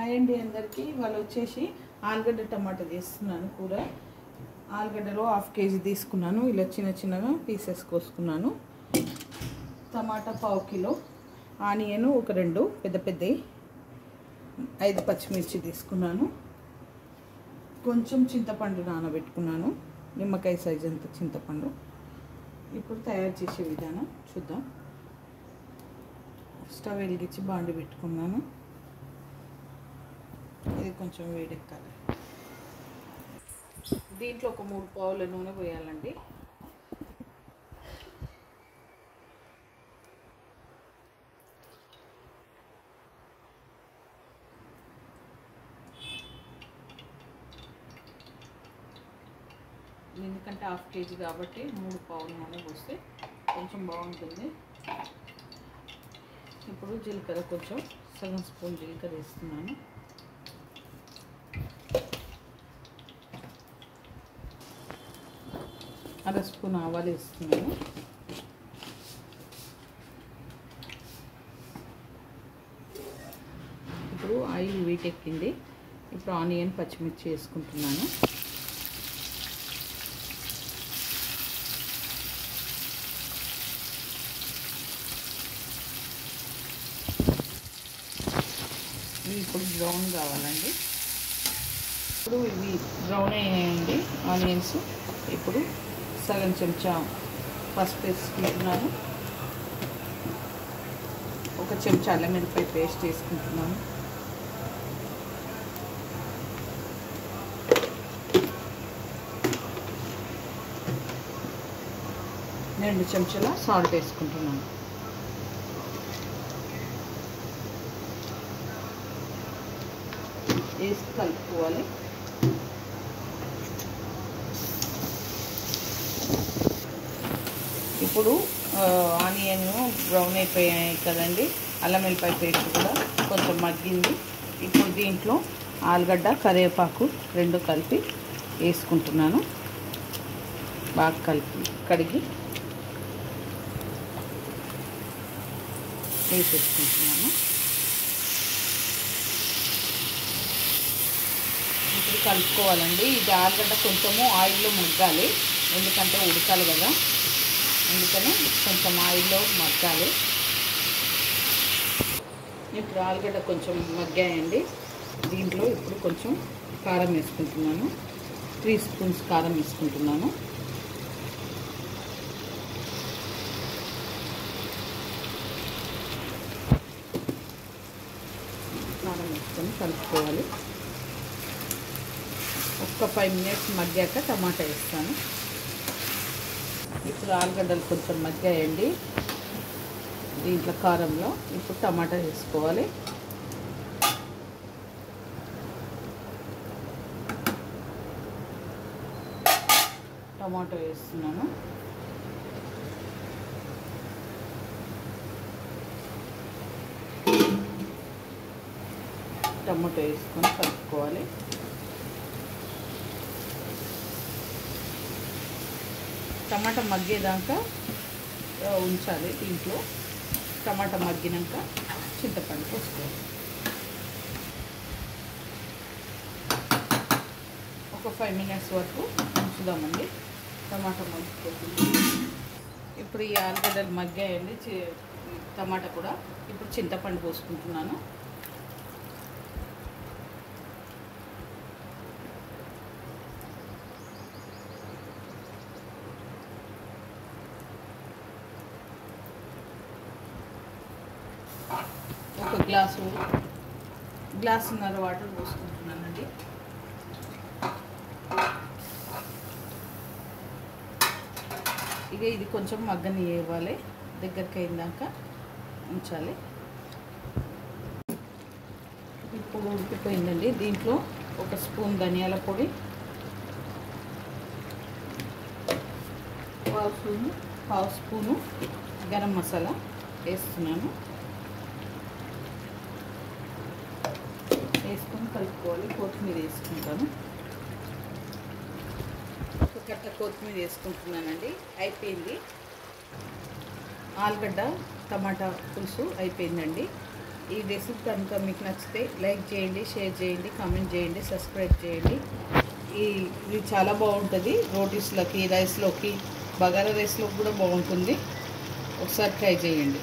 Hi అండి అందరికీ. వాళ్ళు వచ్చేసి ఆలుగడ్డ టమాటా చేస్తున్నాను కూర. ఆలుగడ్డలో 1/2 kg తీసుకున్నాను. ఇలా చిన్న చిన్నగా పీసెస్ కోసుకున్నాను. టమాటా 1/4 kg, ఆనియన్ ఒక 2 పెద్ద పెద్దవి, 5 పచ్చిమిర్చి తీసుకున్నాను. కొంచెం చింతపండు నానబెట్టుకున్నాను, నిమ్మకాయ సైజ్ అంత చింతపండు. ఇప్పుడు తయారు చేసే విధానం చూద్దాం. స్టవ్ వెలిగించి బాండి పెట్టుకున్నాను. ఇది కొంచెం వేడెక్కాలి. దీంట్లో ఒక 3 పావుల నూనె పోయాలండి. ఎందుకంటే 1/2 kg కాబట్టి 3 పావుల నూనె పోస్తే కొంచెం బాగుంటుంది. ఇప్పుడు జీలకర్ర కొంచెం సగం స్పూన్ జీలకర్ర వేస్తున్నాను. అర స్పూన్ ఆవాలు వేస్తున్నాను. ఇప్పుడు ఆయిల్ వీటెక్కింది. ఇప్పుడు ఆనియన్ పచ్చిమిర్చి వేసుకుంటున్నాను. ఇవి ఇప్పుడు బ్రౌన్ కావాలండి. ఇప్పుడు ఇవి బ్రౌన్ అయ్యాయండి ఆనియన్స్. ఇప్పుడు సగం చెంచా పసుపు వేసుకుంటున్నాను. ఒక చెంచా అల్లం వెల్లుల్లి పేస్ట్ వేసుకుంటున్నాను. రెండు చెంచాల సాల్ట్ వేసుకుంటున్నాను. వేసి కలుపుకోవాలి. ఇప్పుడు ఆనియన్ బ్రౌన్ అయిపోయాయి కదండి. అల్లం వెల్లుల్లి పేస్ట్ కూడా కొంచెం మగ్గింది. ఇప్పుడు దీంట్లో ఆలుగడ్డ కరివేపాకు 2 కలిపి వేసుకుంటున్నాను. బాగా కడిగి వేసేసుకుంటున్నాను. ఇప్పుడు కలుపుకోవాలండి. ఇది ఆలుగడ్డ కొంచెము ఆయిల్లో మగ్గాలి, ఎందుకంటే ఉడకాలి కదా, అందుకని కొంచెం ఆయిల్లో మగ్గాలి. ఇప్పుడు ఆలుగడ్డ కొంచెం మగ్గాయండి. దీంట్లో ఇప్పుడు కొంచెం కారం వేసుకుంటున్నాను. 3 స్పూన్స్ కారం వేసుకుంటున్నాను. కారం వేసుకొని కలుపుకోవాలి. ఒక 5 మినిట్స్ మగ్గాక టమాటా వేస్తాను. ఇప్పుడు ఆలుగడ్డలు కొంచెం మగ్గాయండి దీంట్లో కారంలో. ఇప్పుడు టమాటా వేసుకోవాలి. టమాటో వేస్తున్నాను. టమాటో వేసుకొని కలుపుకోవాలి. టమాటా మగ్గేదాకా ఉంచాలి. దీంట్లో టమాటా మగ్గినాక చింతపండు పోసుకోవాలి. ఒక 5 మినిట్స్ వరకు ఉంచుదామండి. టమాటా మగ్గిపోతుంది. ఇప్పుడు ఈ ఆలుగడ్డలు మగ్గాయండి, టమాటా కూడా. ఇప్పుడు చింతపండు పోసుకుంటున్నాను. ఒక గ్లాసున్నర వాటర్ పోసుకుంటున్నానండి. ఇక ఇది కొంచెం మగ్గనివ్వాలి, దగ్గరికి అయిందాక ఉంచాలి. ఇప్పుడు ఉడికిపోయిందండి. దీంట్లో 1 స్పూన్ ధనియాల పొడి, 1/2 స్పూను గరం మసాలా వేస్తున్నాను. వేసుకొని కలుపుకోవాలి. కొత్తిమీర వేసుకుంటాను. ఒక కట్ట కొత్తిమీర వేసుకుంటున్నానండి. అయిపోయింది. ఆలుగడ్డ టమాటా పులుసు అయిపోయిందండి. ఈ రెసిపీ కనుక మీకు నచ్చితే లైక్ చేయండి, షేర్ చేయండి, కామెంట్ చేయండి, సబ్స్క్రైబ్ చేయండి. ఇది చాలా బాగుంటుంది. రోటీస్లోకి, రైస్లోకి, బగారా రైస్లోకి కూడా బాగుంటుంది. ఒకసారి ట్రై చేయండి.